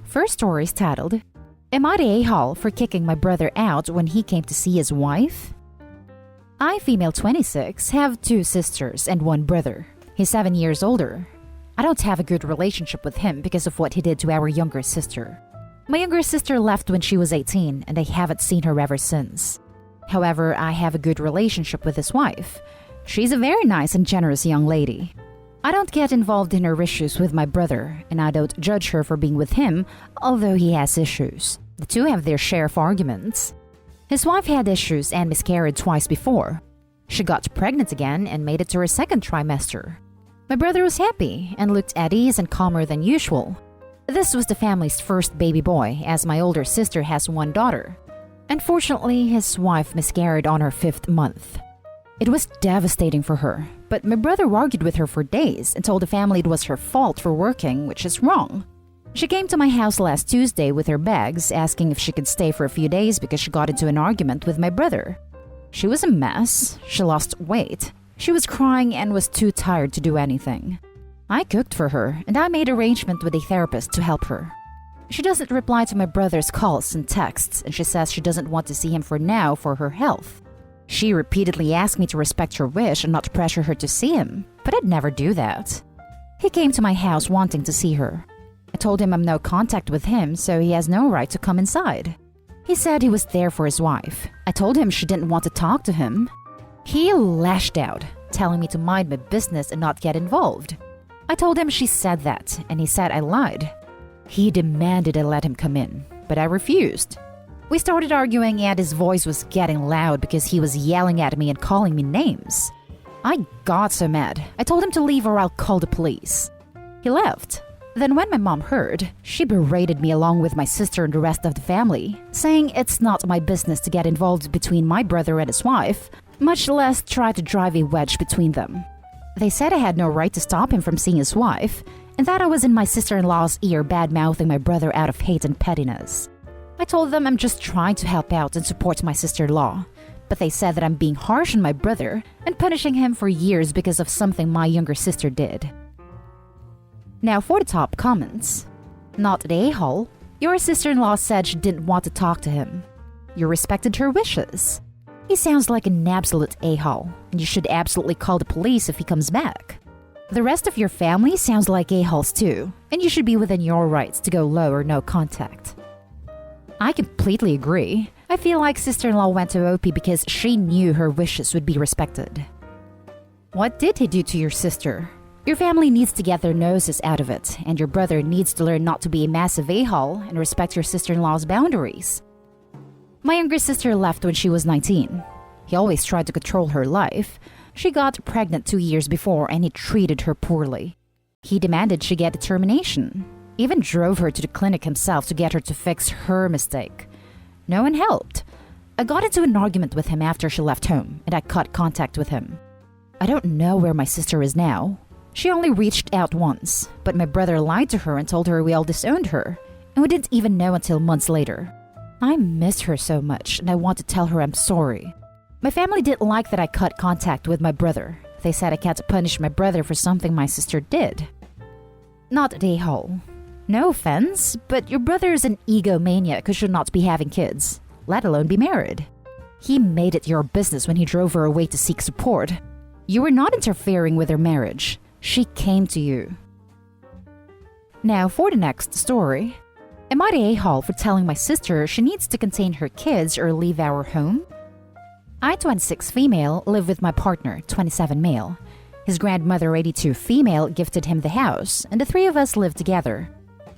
First story is titled, Amarie Hall for kicking my brother out when he came to see his wife? I, female 26, have 2 sisters and 1 brother. He's 7 years older. I don't have a good relationship with him because of what he did to our younger sister. My younger sister left when she was 18 and I haven't seen her ever since. However, I have a good relationship with his wife. She's a very nice and generous young lady. I don't get involved in her issues with my brother, and I don't judge her for being with him, although he has issues. The two have their share of arguments. His wife had issues and miscarried twice before. She got pregnant again and made it to her 2nd trimester. My brother was happy and looked at ease and calmer than usual. This was the family's first baby boy, as my older sister has 1 daughter. Unfortunately, his wife miscarried on her 5th month. It was devastating for her, but my brother argued with her for days and told the family it was her fault for working, which is wrong. She came to my house last Tuesday with her bags, asking if she could stay for a few days because she got into an argument with my brother. She was a mess. She lost weight. She was crying and was too tired to do anything. I cooked for her, and I made arrangement with a therapist to help her. She doesn't reply to my brother's calls and texts, and she says she doesn't want to see him for now for her health. She repeatedly asked me to respect her wish and not pressure her to see him, but I'd never do that. He came to my house wanting to see her. I told him I'm no contact with him, so he has no right to come inside. He said he was there for his wife. I told him she didn't want to talk to him. He lashed out, telling me to mind my business and not get involved. I told him she said that, and he said I lied. He demanded I let him come in, but I refused. We started arguing and his voice was getting loud because he was yelling at me and calling me names. I got so mad. I told him to leave or I'll call the police. He left. Then when my mom heard, she berated me along with my sister and the rest of the family, saying it's not my business to get involved between my brother and his wife, much less try to drive a wedge between them. They said I had no right to stop him from seeing his wife, and that I was in my sister-in-law's ear bad-mouthing my brother out of hate and pettiness. I told them I'm just trying to help out and support my sister-in-law, but they said that I'm being harsh on my brother and punishing him for years because of something my younger sister did. Now for the top comments. Not the a-hole. Your sister-in-law said she didn't want to talk to him. You respected her wishes. He sounds like an absolute a-hole, and you should absolutely call the police if he comes back. The rest of your family sounds like a-holes too, and you should be within your rights to go low or no contact. I completely agree. I feel like sister-in-law went to OP because she knew her wishes would be respected. What did he do to your sister? Your family needs to get their noses out of it, and your brother needs to learn not to be a massive a-hole and respect your sister-in-law's boundaries. My younger sister left when she was 19. He always tried to control her life. She got pregnant 2 years before and he treated her poorly. He demanded she get a termination. Even drove her to the clinic himself to get her to fix her mistake. No one helped. I got into an argument with him after she left home, and I cut contact with him. I don't know where my sister is now. She only reached out once, but my brother lied to her and told her we all disowned her, and we didn't even know until months later. I miss her so much, and I want to tell her I'm sorry. My family didn't like that I cut contact with my brother. They said I can't punish my brother for something my sister did. Not a hole. No offense, but your brother is an egomaniac who should not be having kids, let alone be married. He made it your business when he drove her away to seek support. You were not interfering with their marriage. She came to you. Now for the next story. Amarie Hall for telling my sister she needs to contain her kids or leave our home. I, 26 female, live with my partner, 27 male. His grandmother, 82 female, gifted him the house, and the 3 of us live together.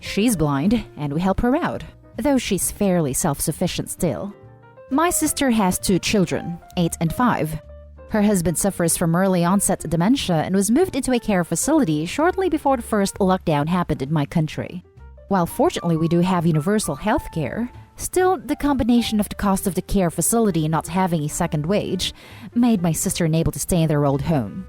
She's blind, and we help her out, though she's fairly self-sufficient still. My sister has 2 children, 8 and 5. Her husband suffers from early onset dementia and was moved into a care facility shortly before the first lockdown happened in my country. While fortunately we do have universal health care, still the combination of the cost of the care facility and not having a second wage made my sister unable to stay in their old home.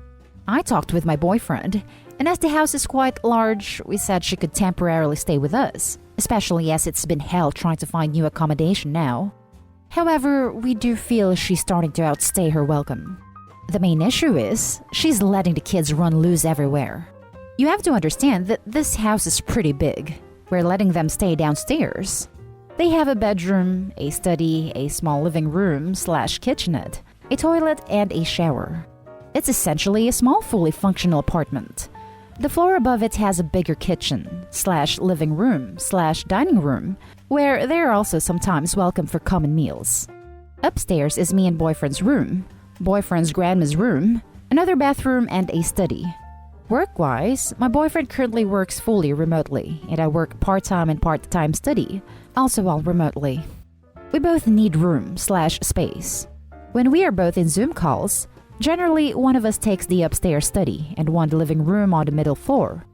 I talked with my boyfriend, and as the house is quite large, we said she could temporarily stay with us, especially as it's been hell trying to find new accommodation now. However, we do feel she's starting to outstay her welcome. The main issue is, she's letting the kids run loose everywhere. You have to understand that this house is pretty big. We're letting them stay downstairs. They have a bedroom, a study, a small living room/kitchenette, a toilet, and a shower. It's essentially a small, fully functional apartment. The floor above it has a bigger kitchen/living room/dining room, where they're also sometimes welcome for common meals. Upstairs is me and boyfriend's room, boyfriend's grandma's room, another bathroom, and a study. Work-wise, my boyfriend currently works fully remotely, and I work part-time and part-time study, also all remotely. We both need room/space. When we are both in Zoom calls, generally one of us takes the upstairs study and one the living room on the middle floor.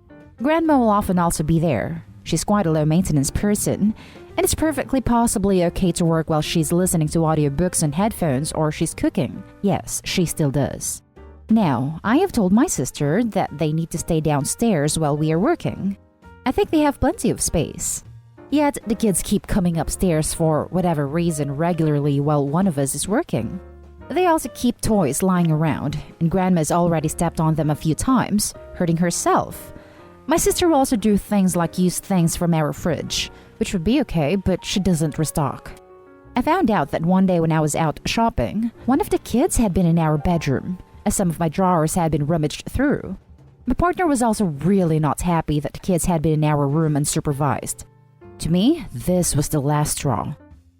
Grandma will often also be there. She's quite a low-maintenance person, and it's perfectly possibly okay to work while she's listening to audiobooks on headphones or she's cooking. Yes, she still does. Now, I have told my sister that they need to stay downstairs while we are working. I think they have plenty of space. Yet, the kids keep coming upstairs for whatever reason regularly while one of us is working. They also keep toys lying around, and Grandma's already stepped on them a few times, hurting herself. My sister will also do things like use things from our fridge, which would be okay, but she doesn't restock. I found out that one day when I was out shopping, one of the kids had been in our bedroom, as some of my drawers had been rummaged through. My partner was also really not happy that the kids had been in our room unsupervised. To me, this was the last straw.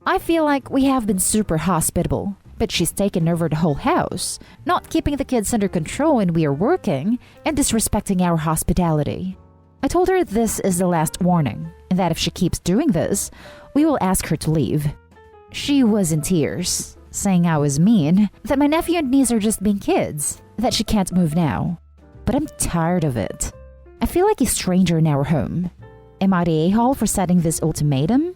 I feel like we have been super hospitable, but she's taken over the whole house, not keeping the kids under control when we are working, and disrespecting our hospitality. I told her this is the last warning, and that if she keeps doing this, we will ask her to leave. She was in tears, saying I was mean, that my nephew and niece are just being kids, that she can't move now. But I'm tired of it. I feel like a stranger in our home. Amarie Hall for setting this ultimatum?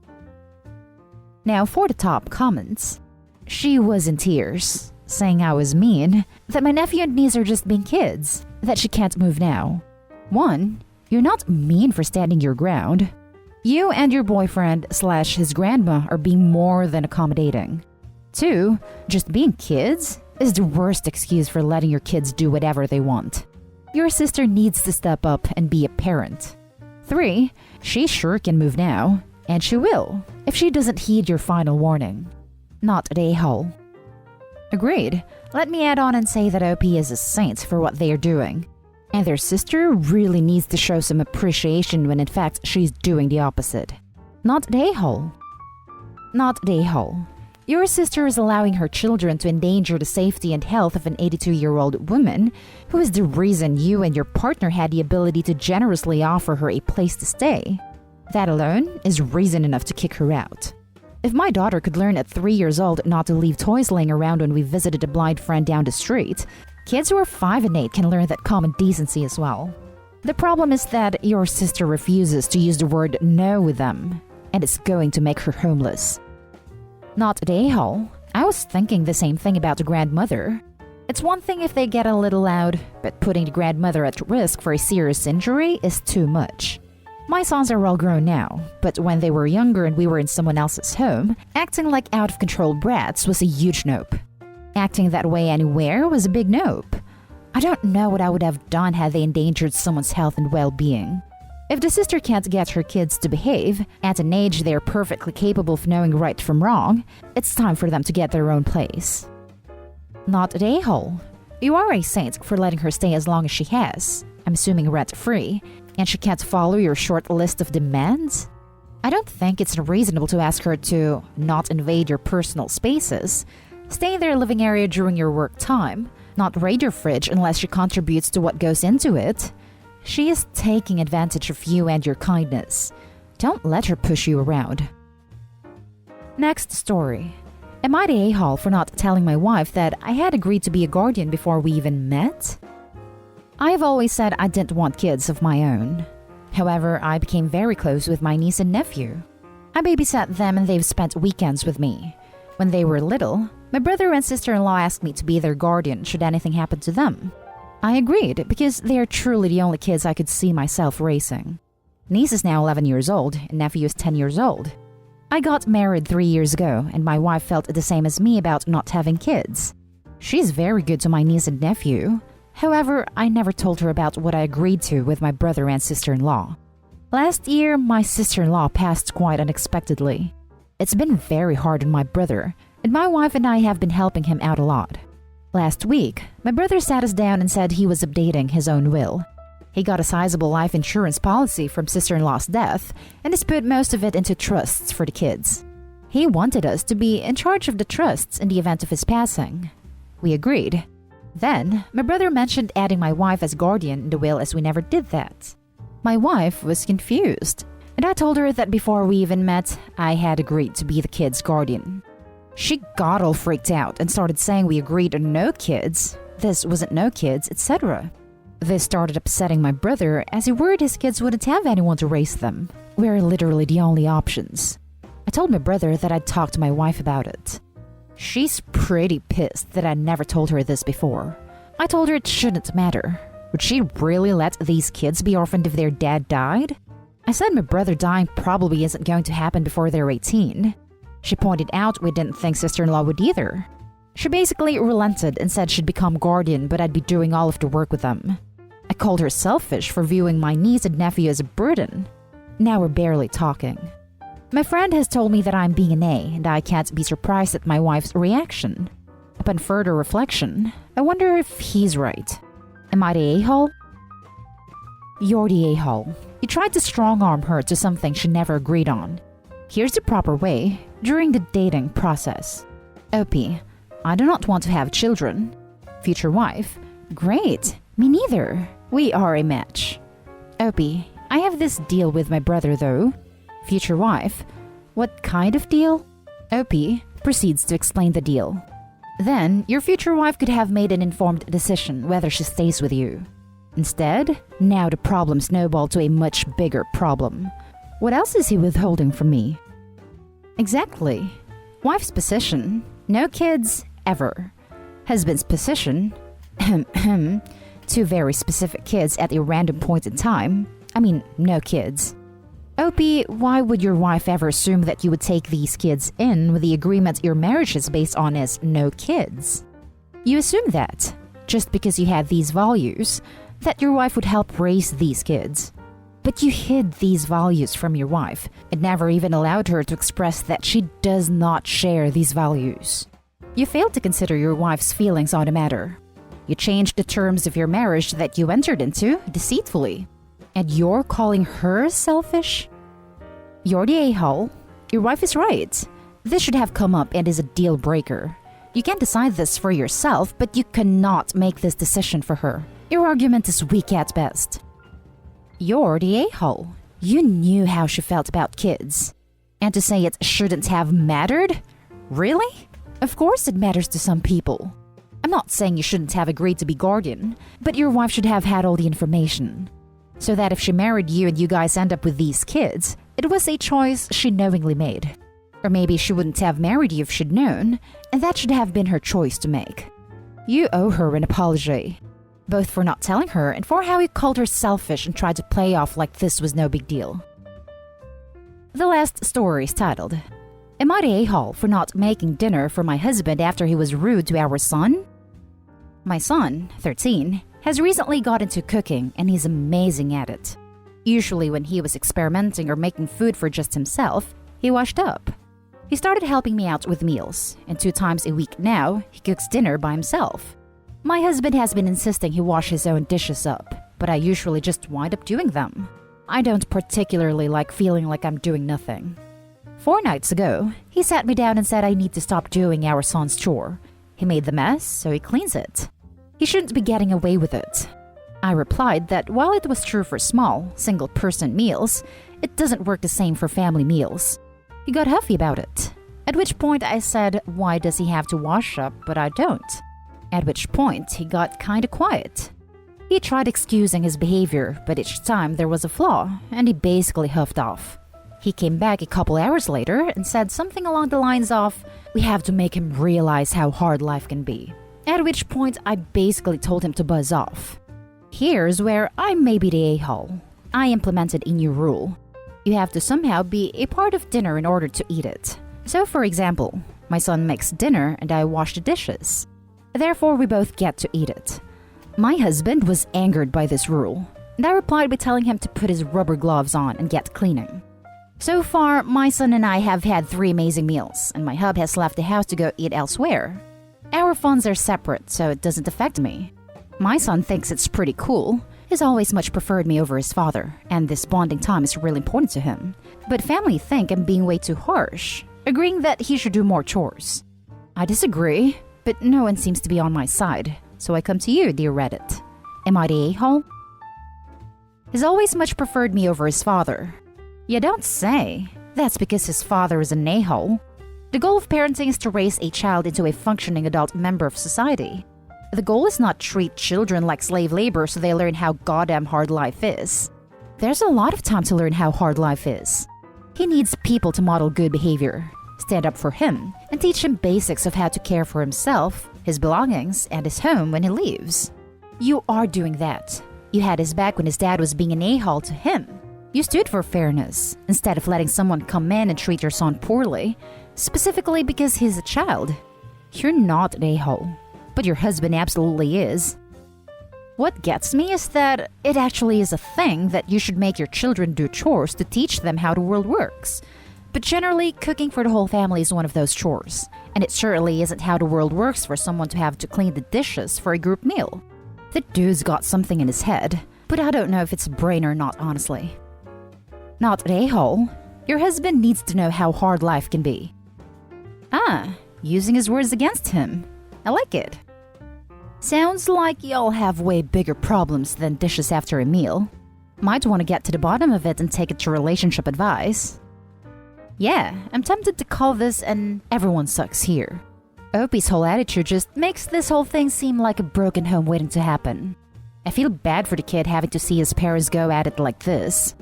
Now for the top comments. She was in tears, saying I was mean, that my nephew and niece are just being kids, that she can't move now. 1. You're not mean for standing your ground. You and your boyfriend/his grandma are being more than accommodating. 2. Just being kids is the worst excuse for letting your kids do whatever they want. Your sister needs to step up and be a parent. 3. She sure can move now, and she will, if she doesn't heed your final warning. Not at a-hole. Agreed. Let me add on and say that OP is a saint for what they are doing. And their sister really needs to show some appreciation when in fact she's doing the opposite. Not at a-hole. Not at a-hole. Your sister is allowing her children to endanger the safety and health of an 82-year-old woman who is the reason you and your partner had the ability to generously offer her a place to stay. That alone is reason enough to kick her out. If my daughter could learn at 3 years old not to leave toys laying around when we visited a blind friend down the street, kids who are 5 and 8 can learn that common decency as well. The problem is that your sister refuses to use the word no with them, and it's going to make her homeless. Not at a-hole. I was thinking the same thing about the grandmother. It's one thing if they get a little loud, but putting the grandmother at risk for a serious injury is too much. My sons are all grown now, but when they were younger and we were in someone else's home, acting like out-of-control brats was a huge nope. Acting that way anywhere was a big nope. I don't know what I would have done had they endangered someone's health and well-being. If the sister can't get her kids to behave, at an age they are perfectly capable of knowing right from wrong, it's time for them to get their own place. Not at a-hole. You are a saint for letting her stay as long as she has, I'm assuming rent-free, and she can't follow your short list of demands? I don't think it's reasonable to ask her to not invade your personal spaces, stay in their living area during your work time, not raid your fridge unless she contributes to what goes into it. She is taking advantage of you and your kindness. Don't let her push you around. Next story. Am I the a-hole for not telling my wife that I had agreed to be a guardian before we even met? I've always said I didn't want kids of my own. However, I became very close with my niece and nephew. I babysat them and they've spent weekends with me. When they were little, my brother and sister-in-law asked me to be their guardian should anything happen to them. I agreed because they are truly the only kids I could see myself raising. Niece is now 11 years old and nephew is 10 years old. I got married 3 years ago and my wife felt the same as me about not having kids. She's very good to my niece and nephew. However, I never told her about what I agreed to with my brother and sister-in-law. Last year, my sister-in-law passed quite unexpectedly. It's been very hard on my brother, and my wife and I have been helping him out a lot. Last week, my brother sat us down and said he was updating his own will. He got a sizable life insurance policy from sister-in-law's death and has put most of it into trusts for the kids. He wanted us to be in charge of the trusts in the event of his passing. We agreed. Then, my brother mentioned adding my wife as guardian in the will, as we never did that. My wife was confused, and I told her that before we even met, I had agreed to be the kids' guardian. She got all freaked out and started saying we agreed on no kids, this wasn't no kids, etc. This started upsetting my brother, as he worried his kids wouldn't have anyone to raise them. We're literally the only options. I told my brother that I'd talk to my wife about it. She's pretty pissed that I never told her this before. I told her it shouldn't matter. Would she really let these kids be orphaned if their dad died? I said my brother dying probably isn't going to happen before they're 18. She pointed out we didn't think sister-in-law would either. She basically relented and said she'd become guardian, but I'd be doing all of the work with them. I called her selfish for viewing my niece and nephew as a burden. Now we're barely talking. My friend has told me that I'm being an A, and I can't be surprised at my wife's reaction. Upon further reflection, I wonder if he's right. Am I the a-hole? You're the a-hole. You tried to strong-arm her to something she never agreed on. Here's the proper way during the dating process. OP, I do not want to have children. Future wife, great, me neither. We are a match. OP, I have this deal with my brother though. Future wife, what kind of deal? OP proceeds to explain the deal. Then, your future wife could have made an informed decision whether she stays with you. Instead, now the problem snowballed to a much bigger problem. What else is he withholding from me? Exactly. Wife's position, no kids, ever. Husband's position, two very specific kids at a random point in time. No kids. OP, why would your wife ever assume that you would take these kids in with the agreement your marriage is based on as no kids? You assume that, just because you had these values, that your wife would help raise these kids. But you hid these values from your wife and never even allowed her to express that she does not share these values. You failed to consider your wife's feelings on the matter. You changed the terms of your marriage that you entered into deceitfully. And you're calling her selfish? You're the a-hole. Your wife is right. This should have come up and is a deal breaker. You can decide this for yourself, but you cannot make this decision for her. Your argument is weak at best. You're the a-hole. You knew how she felt about kids. And to say it shouldn't have mattered? Really? Of course it matters to some people. I'm not saying you shouldn't have agreed to be guardian, but your wife should have had all the information. So that if she married you and you guys end up with these kids, it was a choice she knowingly made. Or maybe she wouldn't have married you if she'd known, and that should have been her choice to make. You owe her an apology, both for not telling her and for how you called her selfish and tried to play off like this was no big deal. The last story is titled, Am I the a-hole for not making dinner for my husband after he was rude to our son? My son, 13, has recently got into cooking and he's amazing at it. Usually when he was experimenting or making food for just himself, he washed up. He started helping me out with meals, and 2 times a week now, he cooks dinner by himself. My husband has been insisting he wash his own dishes up, but I usually just wind up doing them. I don't particularly like feeling like I'm doing nothing. 4 nights ago, he sat me down and said I need to stop doing our son's chore. He made the mess, so he cleans it. He shouldn't be getting away with it. I replied that while it was true for small, single-person meals, it doesn't work the same for family meals. He got huffy about it, at which point I said, why does he have to wash up but I don't? At which point he got kinda quiet. He tried excusing his behavior, but each time there was a flaw, and he basically huffed off. He came back a couple hours later and said something along the lines of, we have to make him realize how hard life can be. At which point I basically told him to buzz off. Here's where I may be the a-hole. I implemented a new rule. You have to somehow be a part of dinner in order to eat it. So for example, my son makes dinner and I wash the dishes. Therefore we both get to eat it. My husband was angered by this rule. and I replied by telling him to put his rubber gloves on and get cleaning. So far, my son and I have had 3 amazing meals, and my hub has left the house to go eat elsewhere. Our funds are separate, so it doesn't affect me. My son thinks it's pretty cool. He's always much preferred me over his father, and this bonding time is really important to him. But family think I'm being way too harsh, agreeing that he should do more chores. I disagree, but no one seems to be on my side, so I come to you, dear Reddit. Am I the a-hole? He's always much preferred me over his father. You don't say. That's because his father is an a-hole. The goal of parenting is to raise a child into a functioning adult member of society. The goal is not treat children like slave labor so they learn how goddamn hard life is. There's a lot of time to learn how hard life is. He needs people to model good behavior, stand up for him, and teach him basics of how to care for himself, his belongings, and his home when he leaves. You are doing that. You had his back when his dad was being an a-hole to him. You stood for fairness, instead of letting someone come in and treat your son poorly, specifically because he's a child. You're not an a-hole, but your husband absolutely is. What gets me is that it actually is a thing that you should make your children do chores to teach them how the world works. But generally, cooking for the whole family is one of those chores, and it certainly isn't how the world works for someone to have to clean the dishes for a group meal. The dude's got something in his head, but I don't know if it's a brain or not, honestly. Not an a-hole. Your husband needs to know how hard life can be. Using his words against him. I like it. Sounds like y'all have way bigger problems than dishes after a meal. Might want to get to the bottom of it and take it to relationship advice. Yeah, I'm tempted to call this an everyone sucks here. Opie's whole attitude just makes this whole thing seem like a broken home waiting to happen. I feel bad for the kid having to see his parents go at it like this.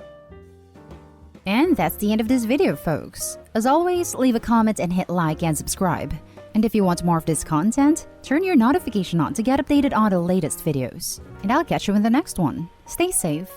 And that's the end of this video, folks. As always, leave a comment and hit like and subscribe. And if you want more of this content, turn your notification on to get updated on the latest videos. And I'll catch you in the next one. Stay safe.